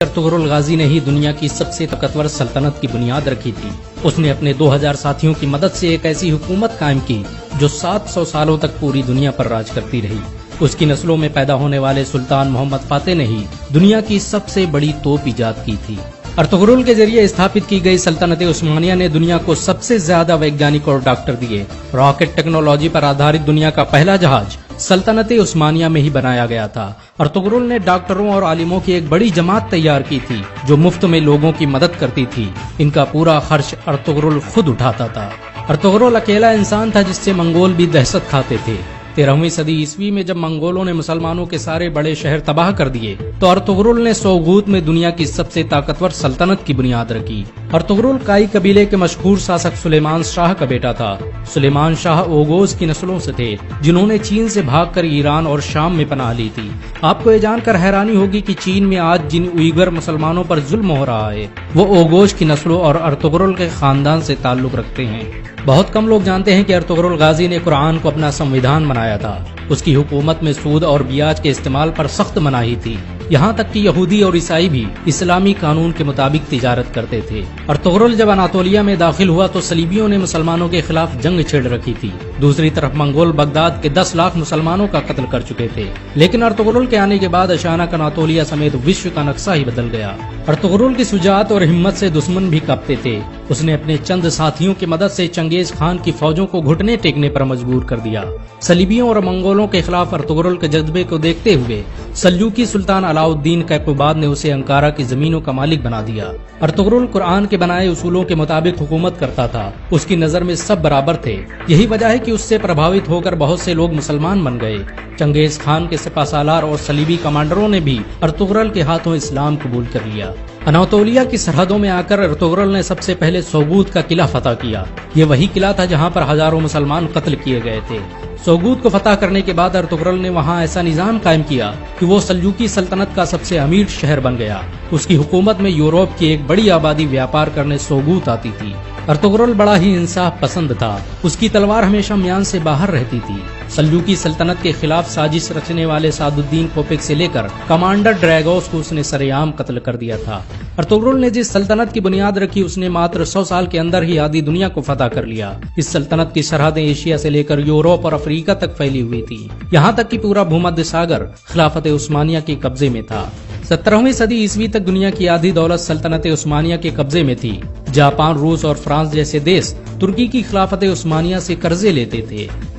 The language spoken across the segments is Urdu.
ارطغرل غازی نے ہی دنیا کی سب سے طاقتور سلطنت کی بنیاد رکھی تھی۔ اس نے اپنے 2000 ساتھیوں کی مدد سے ایک ایسی حکومت قائم کی جو 700 سالوں تک پوری دنیا پر راج کرتی رہی۔ اس کی نسلوں میں پیدا ہونے والے سلطان محمد فاتح نے ہی دنیا کی سب سے بڑی توپ ایجاد کی تھی۔ ارطغرل کے ذریعے استھاپت کی گئی سلطنت عثمانیہ نے دنیا کو سب سے زیادہ ویگیانک اور ڈاکٹر دیے۔ راکٹ ٹیکنالوجی پر آدھارت دنیا کا پہلا جہاز سلطنت عثمانیہ میں ہی بنایا گیا تھا۔ ارطغرل نے ڈاکٹروں اور عالموں کی ایک بڑی جماعت تیار کی تھی جو مفت میں لوگوں کی مدد کرتی تھی۔ ان کا پورا خرچ ارطغرل خود اٹھاتا تھا۔ ارطغرل اکیلا انسان تھا جس سے منگول بھی دہشت کھاتے تھے۔ 13ویں صدی عیسوی میں جب منگولوں نے مسلمانوں کے سارے بڑے شہر تباہ کر دیے تو ارطغرل نے سوغوت میں دنیا کی سب سے طاقتور سلطنت کی بنیاد رکھی۔ ارطغرل کائی قبیلے کے مشہور شاسک سلیمان شاہ کا بیٹا تھا۔ سلیمان شاہ اوغوز کی نسلوں سے تھے جنہوں نے چین سے بھاگ کر ایران اور شام میں پناہ لی تھی۔ آپ کو یہ جان کر حیرانی ہوگی کہ چین میں آج جن اوئیگر مسلمانوں پر ظلم ہو رہا ہے وہ اوغوز کی نسلوں اور ارطغرل کے خاندان سے تعلق رکھتے ہیں۔ بہت کم لوگ جانتے ہیں کہ ارطغرل غازی نے قرآن کو اپنا سنویدھان بنایا تھا۔ اس کی حکومت میں سود اور بیاج کے استعمال پر سخت مناہی تھی، یہاں تک کہ یہودی اور عیسائی بھی اسلامی قانون کے مطابق تجارت کرتے تھے۔ ارطغرل جب اناطولیہ میں داخل ہوا تو صلیبیوں نے مسلمانوں کے خلاف جنگ چھیڑ رکھی تھی۔ دوسری طرف منگول بغداد کے 10 لاکھ مسلمانوں کا قتل کر چکے تھے، لیکن ارطغرل کے آنے کے بعد اچانک اناطولیہ سمیت وشو کا نقشہ ہی بدل گیا۔ ارطغرل کی شجاعت اور ہمت سے دشمن بھی کانپتے تھے۔ اس نے اپنے چند ساتھیوں کی مدد سے چنگیز خان کی فوجوں کو گھٹنے ٹیکنے پر مجبور کر دیا۔ صلیبیوں اور منگولوں کے خلاف ارطغرل کے جذبے کو دیکھتے ہوئے سلجوقی سلطان علاء الدین کیقوباد نے اسے انکارا کی زمینوں کا مالک بنا دیا۔ ارطغرل قرآن کے بنائے اصولوں کے مطابق حکومت کرتا تھا۔ اس کی نظر میں سب برابر تھے، یہی وجہ ہے کہ اس سے پربھاوت ہو کر بہت سے لوگ مسلمان بن گئے۔ چنگیز خان کے سپہ سالار اور صلیبی کمانڈروں نے بھی ارطغرل کے ہاتھوں اسلام قبول کر لیا۔ اناطولیہ کی سرحدوں میں آ کر ارطغرل نے سب سے پہلے سوغوت کا قلعہ فتح کیا۔ یہ وہی قلعہ تھا جہاں پر ہزاروں مسلمان قتل کیے گئے تھے۔ سوغوت کو فتح کرنے کے بعد ارطغرل نے وہاں ایسا نظام قائم کیا کہ وہ سلجوقی سلطنت کا سب سے امیر شہر بن گیا۔ اس کی حکومت میں یورپ کی ایک بڑی آبادی ویاپار کرنے سوغوت آتی تھی۔ ارطغرل بڑا ہی انصاف پسند تھا۔ اس کی تلوار ہمیشہ میان سے باہر رہتی تھی۔ سلجوقی سلطنت کے خلاف سازش رچنے والے سعد الدین کوپک سے لے کر کمانڈر ڈریگوس کو اس نے سرعام قتل کر دیا تھا۔ ارطغرل نے جس سلطنت کی بنیاد رکھی اس نے ماتر 100 سال کے اندر ہی آدھی دنیا کو فتح کر لیا۔ اس سلطنت کی سرحدیں ایشیا سے لے کر یورپ اور افریقہ تک پھیلی ہوئی تھی، یہاں تک کہ پورا بھومدھیہ ساگر خلافت عثمانیہ کے قبضے میں تھا۔ 17ویں صدی عیسوی تک دنیا کی آدھی دولت سلطنت عثمانیہ کے قبضے میں تھی۔ جاپان، روس اور فرانس جیسے دیش ترکی کی خلافت عثمانیہ سے قرضے لیتے تھے۔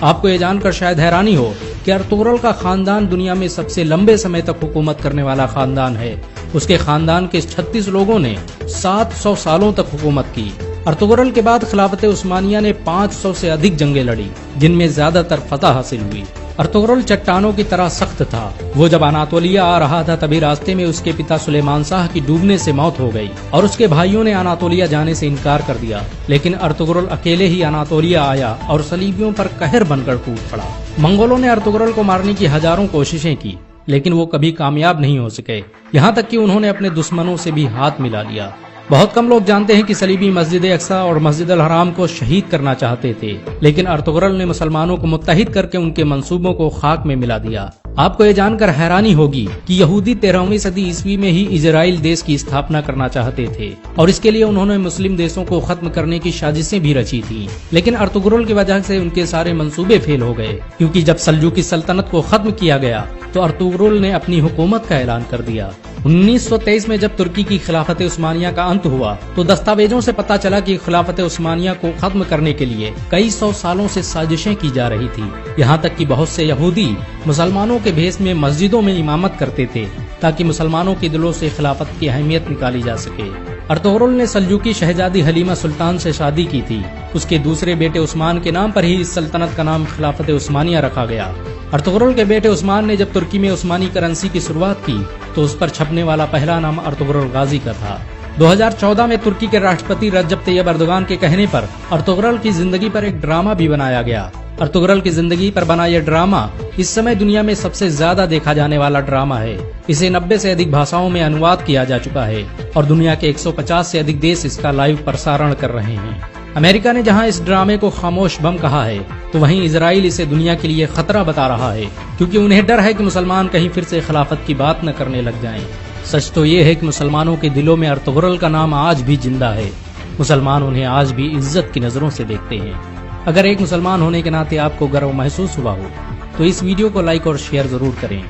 آپ کو یہ جان کر شاید حیرانی ہو کہ ارطغرل کا خاندان دنیا میں سب سے لمبے سمے تک حکومت کرنے والا خاندان ہے۔ اس کے خاندان کے 36 لوگوں نے 700 سالوں تک حکومت کی۔ ارطغرل کے بعد خلافت عثمانیہ نے 500 سے ادھک جنگیں لڑی جن میں زیادہ تر فتح حاصل ہوئی۔ ارطغرل چٹانوں کی طرح سخت تھا۔ وہ جب اناطولیہ آ رہا تھا تبھی راستے میں اس کے پتا سلیمان شاہ کی ڈوبنے سے موت ہو گئی اور اس کے بھائیوں نے اناطولیہ جانے سے انکار کر دیا، لیکن ارطغرل اکیلے ہی اناطولیہ آیا اور صلیبیوں پر قہر بن کر ٹوٹ پڑا۔ منگولوں نے ارطغرل کو مارنے کی ہزاروں کوششیں کی لیکن وہ کبھی کامیاب نہیں ہو سکے، یہاں تک کہ انہوں نے اپنے دشمنوں سے بھی ہاتھ ملا لیا۔ بہت کم لوگ جانتے ہیں کہ صلیبی مسجد اقصی اور مسجد الحرام کو شہید کرنا چاہتے تھے، لیکن ارطغرل نے مسلمانوں کو متحد کر کے ان کے منصوبوں کو خاک میں ملا دیا۔ آپ کو یہ جان کر حیرانی ہوگی کہ یہودی 13ویں صدی عیسوی میں ہی اسرائیل دیش کی استھاپنا کرنا چاہتے تھے اور اس کے لیے انہوں نے مسلم دیشوں کو ختم کرنے کی سازشیں بھی رچی تھی، لیکن ارطغرل کی وجہ سے ان کے سارے منصوبے فیل ہو گئے، کیونکہ جب سلجوقی سلطنت کو ختم کیا گیا تو ارطغرل نے اپنی حکومت کا اعلان کر دیا۔ 1923 میں جب ترکی کی خلافت عثمانیہ کا انت ہوا تو دستاویزوں سے پتہ چلا کہ خلافت عثمانیہ کو ختم کرنے کے لیے کئی 100 سالوں سے سازشیں کی جا رہی تھی، یہاں تک کہ بہت سے یہودی مسلمانوں کے بھیس میں مسجدوں میں امامت کرتے تھے تاکہ مسلمانوں کے دلوں سے خلافت کی اہمیت نکالی جا سکے۔ ارطغرل نے سلجوقی شہزادی حلیمہ سلطان سے شادی کی تھی۔ اس کے دوسرے بیٹے عثمان کے نام پر ہی اس سلطنت کا نام خلافت عثمانیہ رکھا گیا۔ ارطغرل کے بیٹے عثمان نے جب ترکی میں عثمانی کرنسی کی شروعات کی تو اس پر چھپنے والا پہلا نام ارطغرل غازی کا تھا۔ 2014 میں ترکی کے راشٹرپتی رجب طیب اردوغان کے کہنے پر ارطغرل کی زندگی پر ایک ڈرامہ بھی بنایا گیا۔ ارطغرل کی زندگی پر بنا یہ ڈرامہ اس سمے دنیا میں سب سے زیادہ دیکھا جانے والا ڈرامہ ہے۔ اسے 90 سے ادھک بھاشاؤں میں انواد کیا جا چکا ہے اور دنیا کے 150 سے ادھک دیش اس کا لائیو پرسارن کر رہے ہیں۔ امریکہ نے جہاں اس ڈرامے کو خاموش بم کہا ہے تو وہیں اسرائیل اسے دنیا کے لیے خطرہ بتا رہا ہے، کیونکہ انہیں ڈر ہے کہ مسلمان کہیں پھر سے خلافت کی بات نہ کرنے لگ جائیں۔ سچ تو یہ ہے کہ مسلمانوں کے دلوں میں ارطغرل کا نام آج بھی زندہ ہے۔ مسلمان انہیں آج بھی عزت کی نظروں سے دیکھتے ہیں۔ اگر ایک مسلمان ہونے کے ناطے آپ کو گرو محسوس ہوا ہو تو اس ویڈیو کو لائک اور شیئر ضرور کریں۔